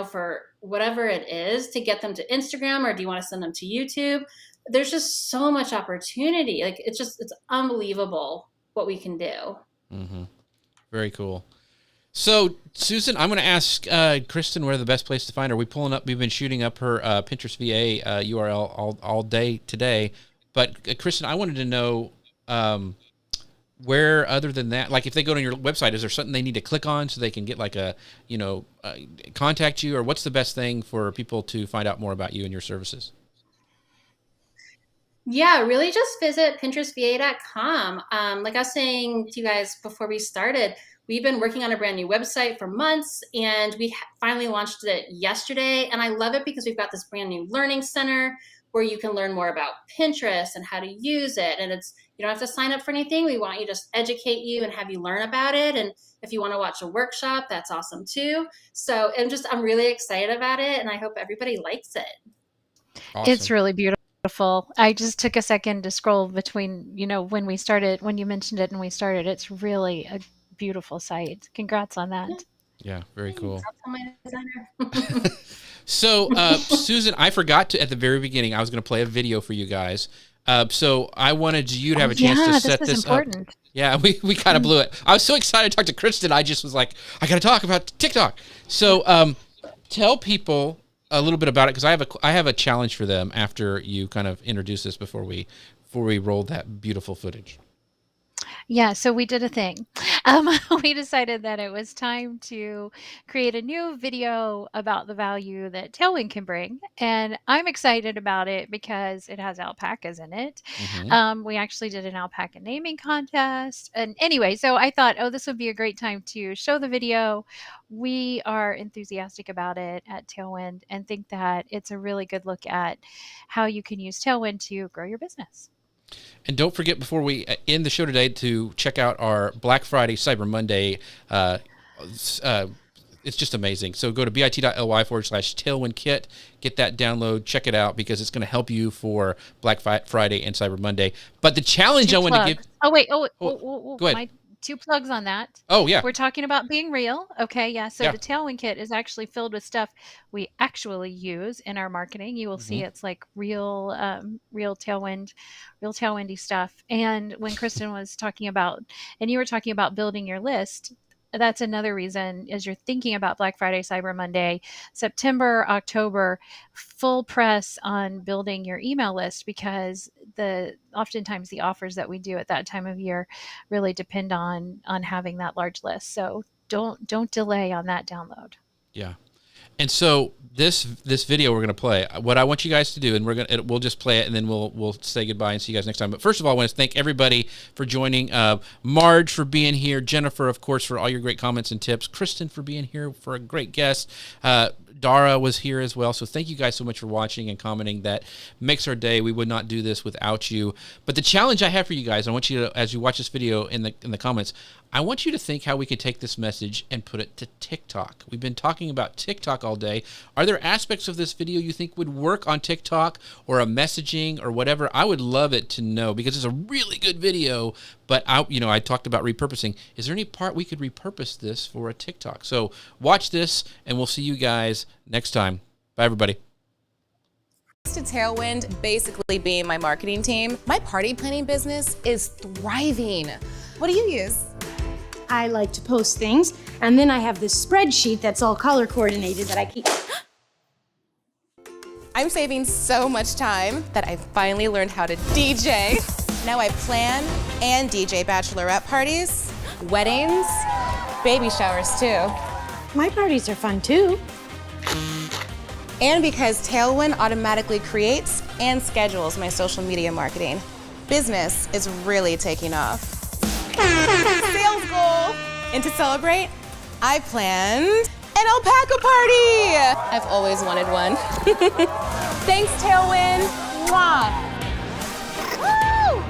for whatever it is, to get them to Instagram, or do you want to send them to YouTube? There's just so much opportunity. Like it's unbelievable what we can do. Mm-hmm. Very cool. So, Susan, I'm going to ask Kristen where the best place to find her. We've been shooting up her Pinterest VA URL all day today. But Kristen, I wanted to know where, other than that, like if they go to your website, is there something they need to click on so they can get like contact you, or what's the best thing for people to find out more about you and your services? Yeah, really just visit pinterestva.com. Like I was saying to you guys before we started, we've been working on a brand new website for months, and we finally launched it yesterday. And I love it because we've got this brand new learning center where you can learn more about Pinterest and how to use it. And you don't have to sign up for anything. We want you to just educate you and have you learn about it. And if you want to watch a workshop, that's awesome too. So I'm really excited about it, and I hope everybody likes it. It's Awesome. really beautiful. beautiful. I just took a second to scroll between, when you mentioned it and we started. It's really a beautiful site. Congrats on Yeah, that. Yeah, very thanks. cool. I'll tell my designer. So, Susan, I forgot to, at the very beginning, I was going to play a video for you guys. So I wanted you to have a chance to set this is this up. important. Yeah, we kind of blew it. I was so excited to talk to Kristen. I just was like, I got to talk about TikTok. So, tell people a little bit about it, because I have a challenge for them after you kind of introduce this before we roll that beautiful footage. Yeah, so we did a thing. We decided that it was time to create a new video about the value that Tailwind can bring. And I'm excited about it because it has alpacas in it. Mm-hmm. We actually did an alpaca naming contest. And anyway, so I thought, oh, this would be a great time to show the video. We are enthusiastic about it at Tailwind and think that it's a really good look at how you can use Tailwind to grow your business. And don't forget, before we end the show today, to check out our Black Friday, Cyber Monday. It's just amazing. So go to bit.ly/Tailwind Kit, get that download, check it out, because it's going to help you for Black Friday and Cyber Monday. But the challenge I want to give... Oh, wait. Go ahead. My 2 plugs on that. Oh, yeah. We're talking about being real. Okay, yeah. So Yeah. the Tailwind Kit is actually filled with stuff we actually use in our marketing. You will see it's like real Tailwindy stuff. And when Kristen was talking about, and you were talking about building your list, that's another reason, as you're thinking about Black Friday, Cyber Monday, September, October, full press on building your email list, because oftentimes the offers that we do at that time of year really depend on having that large list. So don't delay on that download. Yeah. And so this video we're going to play, what I want you guys to do, and we'll just play it, and then we'll say goodbye and see you guys next time. But first of all, I want to thank everybody for joining. Marge for being here, Jennifer, of course, for all your great comments and tips, Kristen for being here for a great guest. Dara was here as well. So thank you guys so much for watching and commenting. That makes our day. We would not do this without you. But the challenge I have for you guys, I want you to, as you watch this video in the comments, I want you to think how we could take this message and put it to TikTok. We've been talking about TikTok all day. Are there aspects of this video you think would work on TikTok, or a messaging or whatever? I would love it to know, because it's a really good video. But I talked about repurposing. Is there any part we could repurpose this for a TikTok? So watch this, and we'll see you guys next time. Bye, everybody. To Tailwind basically being my marketing team, my party planning business is thriving. What do you use? I like to post things, and then I have this spreadsheet that's all color coordinated that I keep. I'm saving so much time that I finally learned how to DJ. Now I plan and DJ bachelorette parties, weddings, baby showers too. My parties are fun too. And because Tailwind automatically creates and schedules my social media marketing, business is really taking off. Sales goal! And to celebrate, I planned an alpaca party! I've always wanted one. Thanks, Tailwind! Mwah! Woo!